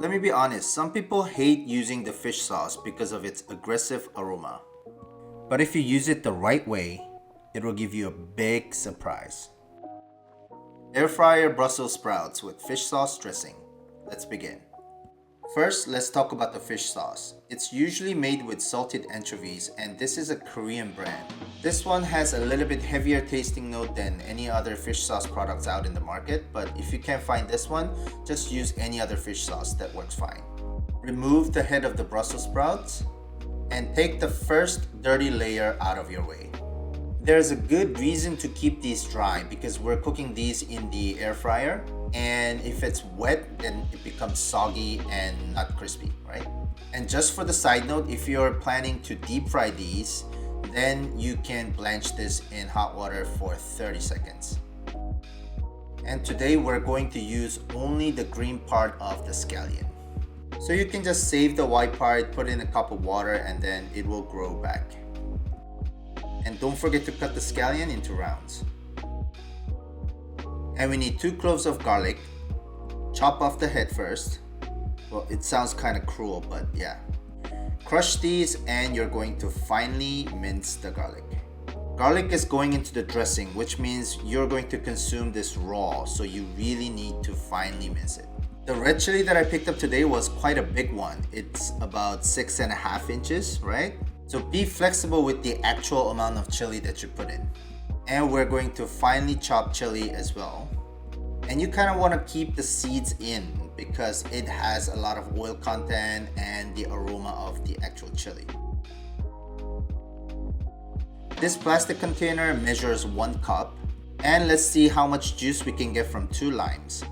Let me be honest, some people hate using the fish sauce because of its aggressive aroma. But if you use it the right way, it will give you a big surprise. Air fryer Brussels sprouts with fish sauce dressing. Let's begin. First, let's talk about the fish sauce. It's usually made with salted anchovies, and this is a Korean brand. This one has a little bit heavier tasting note than any other fish sauce products out in the market, but if you can't find this one, just use any other fish sauce, that works fine. Remove the head of the Brussels sprouts and take the first dirty layer out of your way. There's a good reason to keep these dry because we're cooking these in the air fryer, and if it's wet then it becomes soggy and not crispy, right? And just for the side note, if you're planning to deep fry these, then you can blanch this in hot water for 30 seconds. And today we're going to use only the green part of the scallion. So you can just save the white part, put in a cup of water, and then it will grow back. And don't forget to cut the scallion into rounds. And we need 2 cloves of garlic. Chop off the head first. Well, it sounds kind of cruel, but yeah. Crush these and you're going to finely mince the garlic. Garlic is going into the dressing, which means you're going to consume this raw, so you really need to finely mince it. The red chili that I picked up today was quite a big one. It's about 6.5 inches, right? So be flexible with the actual amount of chili that you put in. And we're going to finely chop chili as well. And you kind of want to keep the seeds in because it has a lot of oil content and the aroma of the actual chili. This plastic container measures 1 cup. And let's see how much juice we can get from 2 limes.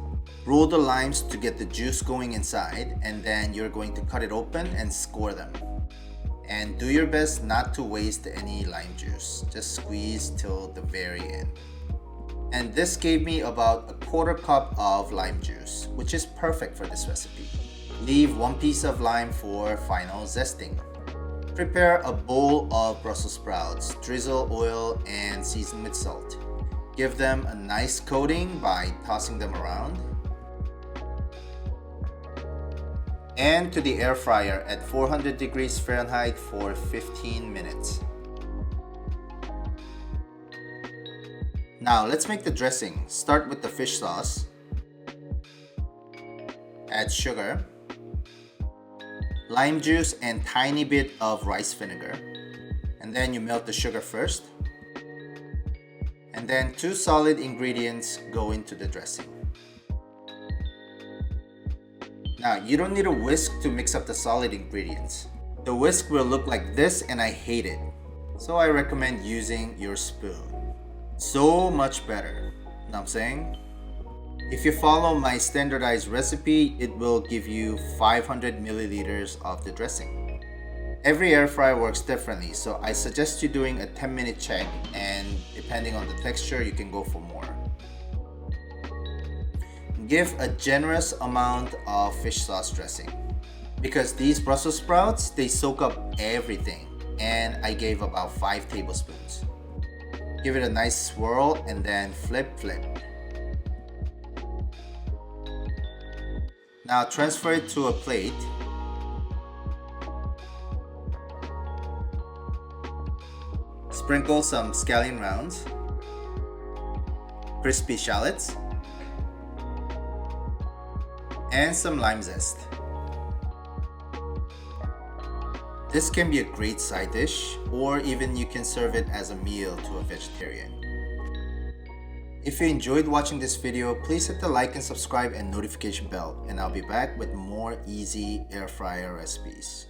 Roll the limes to get the juice going inside, and then you're going to cut it open and score them. And do your best not to waste any lime juice. Just squeeze till the very end. And this gave me about 1/4 cup of lime juice, which is perfect for this recipe. Leave 1 piece of lime for final zesting. Prepare a bowl of Brussels sprouts, drizzle oil and season with salt. Give them a nice coating by tossing them around. And to the air fryer at 400 degrees Fahrenheit for 15 minutes. Now let's make the dressing. Start with the fish sauce. Add sugar, lime juice and tiny bit of rice vinegar. And then you melt the sugar first. And then 2 solid ingredients go into the dressing. Now, you don't need a whisk to mix up the solid ingredients. The whisk will look like this and I hate it. So I recommend using your spoon. So much better. Know what I'm saying? If you follow my standardized recipe, it will give you 500 milliliters of the dressing. Every air fryer works differently, so I suggest you doing a 10-minute check, and depending on the texture, you can go for more. Give a generous amount of fish sauce dressing because these Brussels sprouts, they soak up everything, and I gave about 5 tablespoons. Give it a nice swirl and then flip. Now transfer it to a plate. Sprinkle some scallion rounds, crispy shallots, and some lime zest. This can be a great side dish, or even you can serve it as a meal to a vegetarian. If you enjoyed watching this video, please hit the like and subscribe and notification bell, and I'll be back with more easy air fryer recipes.